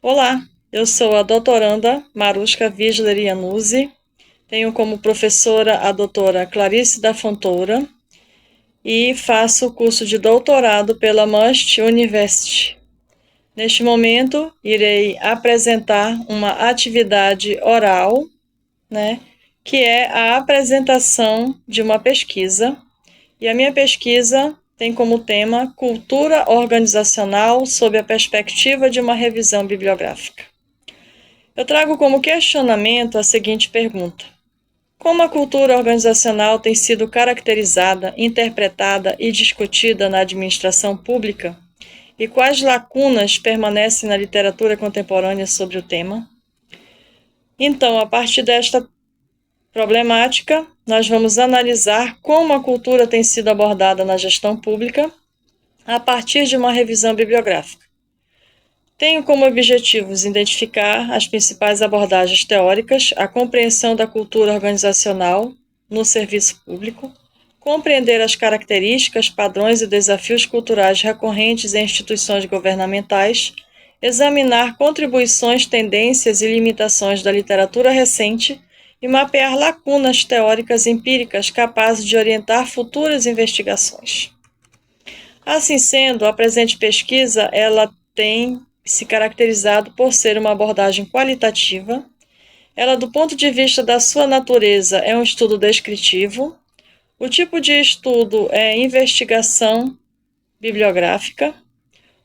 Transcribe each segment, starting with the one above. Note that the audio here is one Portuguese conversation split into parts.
Olá, eu sou a doutoranda Maruska Visler Iannuzzi, tenho como professora a doutora Clarice da Fontoura e faço o curso de doutorado pela Must University. Neste momento, irei apresentar uma atividade oral, que é a apresentação de uma pesquisa. E a minha pesquisa tem como tema Cultura Organizacional sob a perspectiva de uma revisão bibliográfica. Eu trago como questionamento a seguinte pergunta: como a cultura organizacional tem sido caracterizada, interpretada e discutida na administração pública? E quais lacunas permanecem na literatura contemporânea sobre o tema? Então, a partir desta problemática, nós vamos analisar como a cultura tem sido abordada na gestão pública a partir de uma revisão bibliográfica. Tenho como objetivos identificar as principais abordagens teóricas, a compreensão da cultura organizacional no serviço público, compreender as características, padrões e desafios culturais recorrentes em instituições governamentais, examinar contribuições, tendências e limitações da literatura recente e mapear lacunas teóricas empíricas capazes de orientar futuras investigações. Assim sendo, a presente pesquisa ela tem se caracterizado por ser uma abordagem qualitativa. Ela, do ponto de vista da sua natureza, é um estudo descritivo. O tipo de estudo é investigação bibliográfica.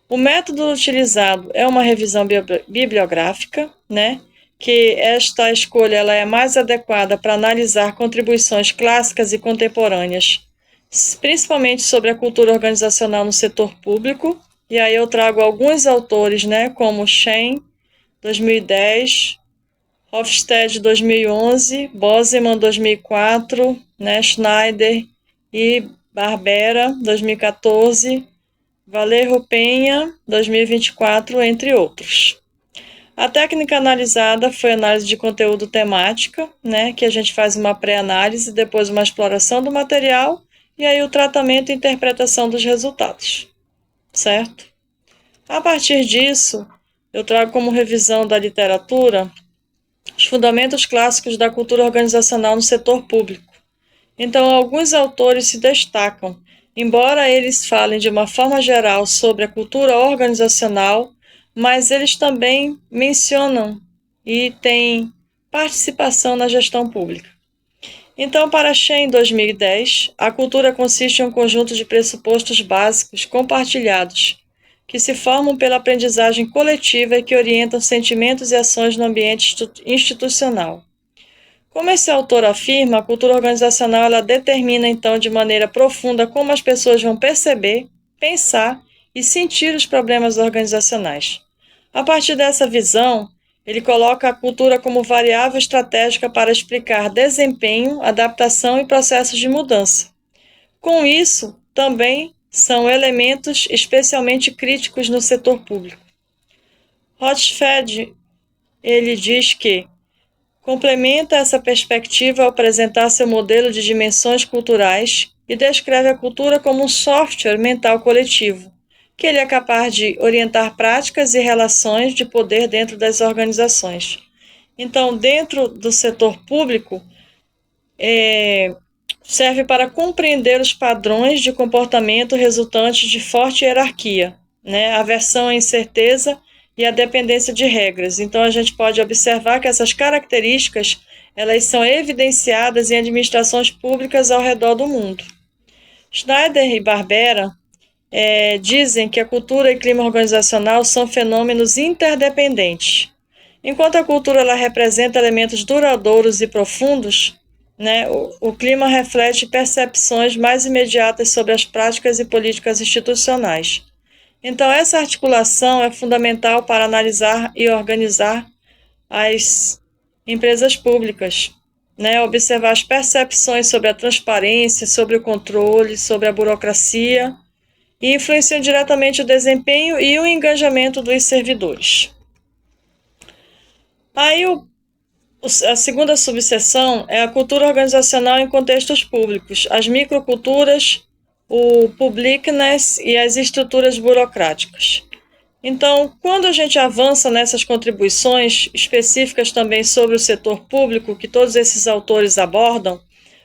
O método utilizado é uma revisão bibliográfica, que esta escolha ela é mais adequada para analisar contribuições clássicas e contemporâneas, principalmente sobre a cultura organizacional no setor público. E aí eu trago alguns autores, como Shen, 2010, Hofstede, 2011, Boseman, 2004, Schneider e Barbera, 2014, Valerro Penha, 2024, entre outros. A técnica analisada foi análise de conteúdo temática, que a gente faz uma pré-análise, depois uma exploração do material e aí o tratamento e interpretação dos resultados, certo? A partir disso, eu trago como revisão da literatura os fundamentos clássicos da cultura organizacional no setor público. Então, alguns autores se destacam, embora eles falem de uma forma geral sobre a cultura organizacional, mas eles também mencionam e têm participação na gestão pública. Então, para Shen, 2010, a cultura consiste em um conjunto de pressupostos básicos compartilhados, que se formam pela aprendizagem coletiva e que orientam sentimentos e ações no ambiente institucional. Como esse autor afirma, a cultura organizacional ela determina, então, de maneira profunda como as pessoas vão perceber, pensar e sentir os problemas organizacionais. A partir dessa visão, ele coloca a cultura como variável estratégica para explicar desempenho, adaptação e processos de mudança. Com isso, também são elementos especialmente críticos no setor público. Hofstede, ele diz que complementa essa perspectiva ao apresentar seu modelo de dimensões culturais e descreve a cultura como um software mental coletivo, que ele é capaz de orientar práticas e relações de poder dentro das organizações. Então, dentro do setor público, serve para compreender os padrões de comportamento resultantes de forte hierarquia, a aversão à incerteza e a dependência de regras. Então, a gente pode observar que essas características elas são evidenciadas em administrações públicas ao redor do mundo. Schneider e Barbera dizem que a cultura e clima organizacional são fenômenos interdependentes. Enquanto a cultura ela representa elementos duradouros e profundos, o clima reflete percepções mais imediatas sobre as práticas e políticas institucionais. Então, essa articulação é fundamental para analisar e organizar as empresas públicas, observar as percepções sobre a transparência, sobre o controle, sobre a burocracia e influenciam diretamente o desempenho e o engajamento dos servidores. Aí, a segunda subseção é a cultura organizacional em contextos públicos, as microculturas, o publicness e as estruturas burocráticas. Então, quando a gente avança nessas contribuições específicas também sobre o setor público, que todos esses autores abordam,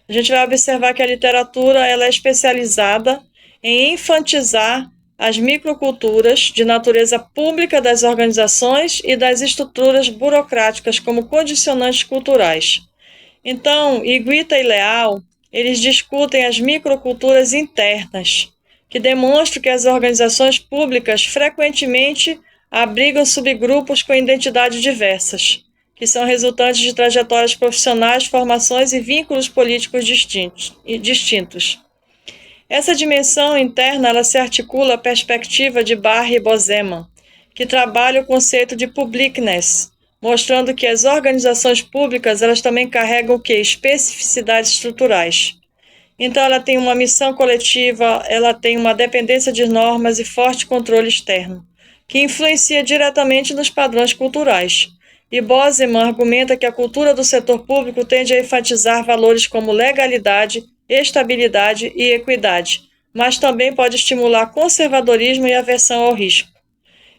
a gente vai observar que a literatura ela é especializada em enfatizar as microculturas de natureza pública das organizações e das estruturas burocráticas como condicionantes culturais. Então, Iguita e Leal, eles discutem as microculturas internas, que demonstram que as organizações públicas frequentemente abrigam subgrupos com identidades diversas, que são resultantes de trajetórias profissionais, formações e vínculos políticos distintos. Essa dimensão interna ela se articula à perspectiva de Barre e Bozeman, que trabalha o conceito de publicness, mostrando que as organizações públicas elas também carregam o quê? Especificidades estruturais. Então, ela tem uma missão coletiva, ela tem uma dependência de normas e forte controle externo, que influencia diretamente nos padrões culturais. E Bozeman argumenta que a cultura do setor público tende a enfatizar valores como legalidade, estabilidade e equidade, mas também pode estimular conservadorismo e aversão ao risco.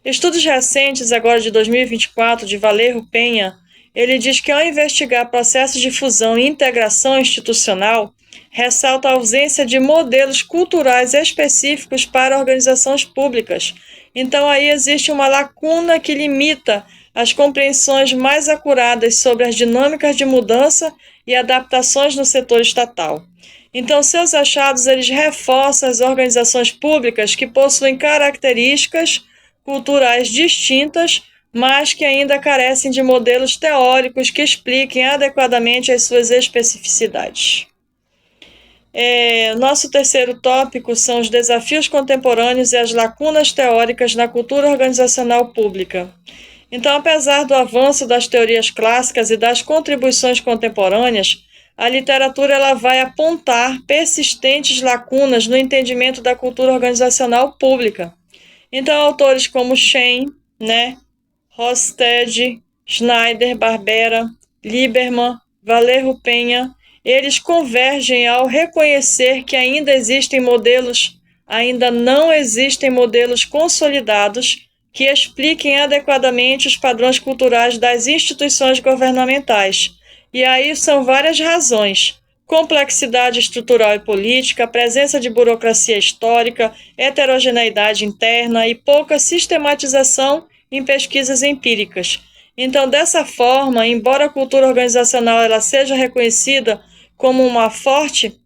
Estudos recentes, agora de 2024, de Valerro Penha, ele diz que ao investigar processos de fusão e integração institucional, ressalta a ausência de modelos culturais específicos para organizações públicas. Então, aí existe uma lacuna que limita as compreensões mais acuradas sobre as dinâmicas de mudança e adaptações no setor estatal. Então, seus achados eles reforçam as organizações públicas que possuem características culturais distintas, mas que ainda carecem de modelos teóricos que expliquem adequadamente as suas especificidades. Nosso terceiro tópico são os desafios contemporâneos e as lacunas teóricas na cultura organizacional pública. Então, apesar do avanço das teorias clássicas e das contribuições contemporâneas, a literatura ela vai apontar persistentes lacunas no entendimento da cultura organizacional pública. Então, autores como Schein, Rosted, Schneider, Barbera, Lieberman, Valerro Penha, eles convergem ao reconhecer que ainda não existem modelos consolidados que expliquem adequadamente os padrões culturais das instituições governamentais. E aí são várias razões: complexidade estrutural e política, presença de burocracia histórica, heterogeneidade interna e pouca sistematização em pesquisas empíricas. Então, dessa forma, embora a cultura organizacional ela seja reconhecida como uma forte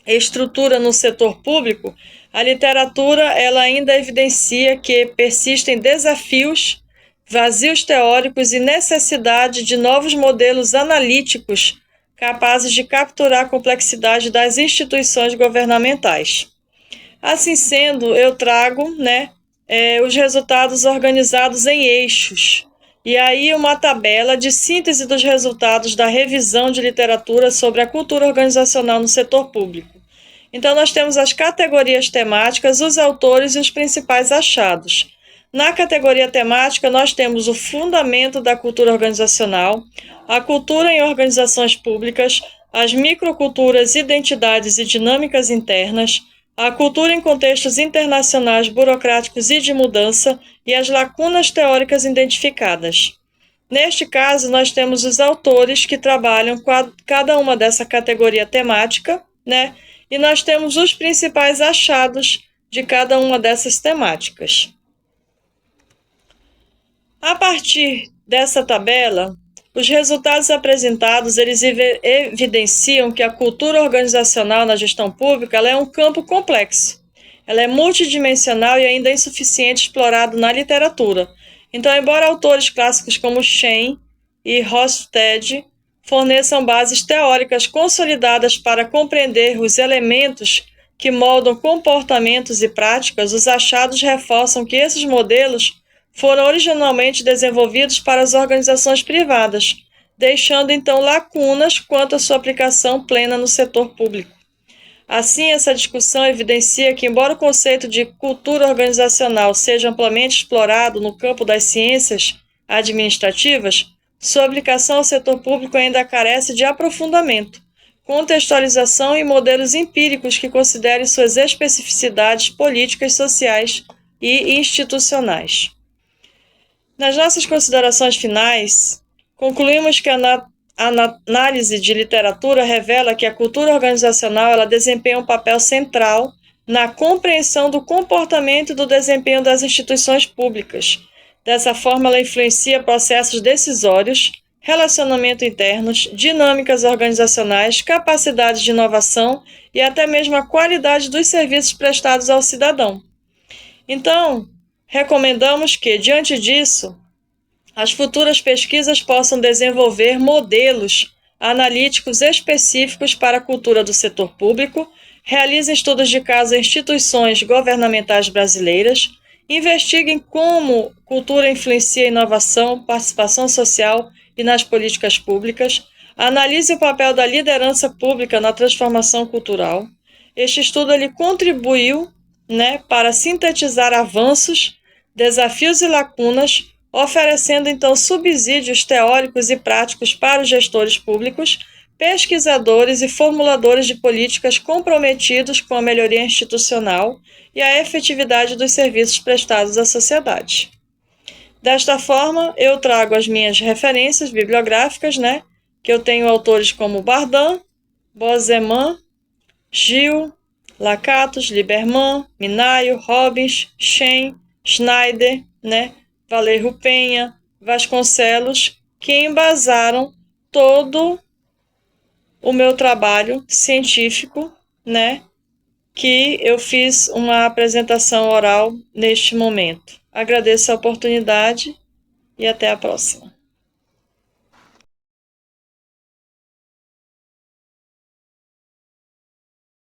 estrutura no setor público, a literatura ela ainda evidencia que persistem desafios, vazios teóricos e necessidade de novos modelos analíticos capazes de capturar a complexidade das instituições governamentais. Assim sendo, eu trago os resultados organizados em eixos, e aí uma tabela de síntese dos resultados da revisão de literatura sobre a cultura organizacional no setor público. Então, nós temos as categorias temáticas, os autores e os principais achados. Na categoria temática, nós temos o fundamento da cultura organizacional, a cultura em organizações públicas, as microculturas, identidades e dinâmicas internas, a cultura em contextos internacionais, burocráticos e de mudança e as lacunas teóricas identificadas. Neste caso, nós temos os autores que trabalham com cada uma dessa categoria temática, e nós temos os principais achados de cada uma dessas temáticas. A partir dessa tabela, os resultados apresentados eles evidenciam que a cultura organizacional na gestão pública ela é um campo complexo. Ela é multidimensional e ainda insuficiente explorado na literatura. Então, embora autores clássicos como Schein e Rosted forneçam bases teóricas consolidadas para compreender os elementos que moldam comportamentos e práticas, os achados reforçam que esses modelos foram originalmente desenvolvidos para as organizações privadas, deixando então lacunas quanto à sua aplicação plena no setor público. Assim, essa discussão evidencia que, embora o conceito de cultura organizacional seja amplamente explorado no campo das ciências administrativas, sua aplicação ao setor público ainda carece de aprofundamento, contextualização e modelos empíricos que considerem suas especificidades políticas, sociais e institucionais. Nas nossas considerações finais, concluímos que a análise de literatura revela que a cultura organizacional ela desempenha um papel central na compreensão do comportamento e do desempenho das instituições públicas. Dessa forma, ela influencia processos decisórios, relacionamento internos, dinâmicas organizacionais, capacidades de inovação e até mesmo a qualidade dos serviços prestados ao cidadão. Então, recomendamos que, diante disso, as futuras pesquisas possam desenvolver modelos analíticos específicos para a cultura do setor público, realizem estudos de caso em instituições governamentais brasileiras, investiguem como cultura influencia a inovação, participação social e nas políticas públicas, analise o papel da liderança pública na transformação cultural. Este estudo ele contribuiu, para sintetizar avanços, desafios e lacunas, oferecendo então subsídios teóricos e práticos para os gestores públicos, pesquisadores e formuladores de políticas comprometidos com a melhoria institucional e a efetividade dos serviços prestados à sociedade. Desta forma, eu trago as minhas referências bibliográficas, que eu tenho autores como Bardan, Bozeman, Gil, Lakatos, Lieberman, Minayo, Robbins, Shen, Schneider, Valério Penha, Vasconcelos, que embasaram todo o meu trabalho científico, que eu fiz uma apresentação oral neste momento. Agradeço a oportunidade e até a próxima.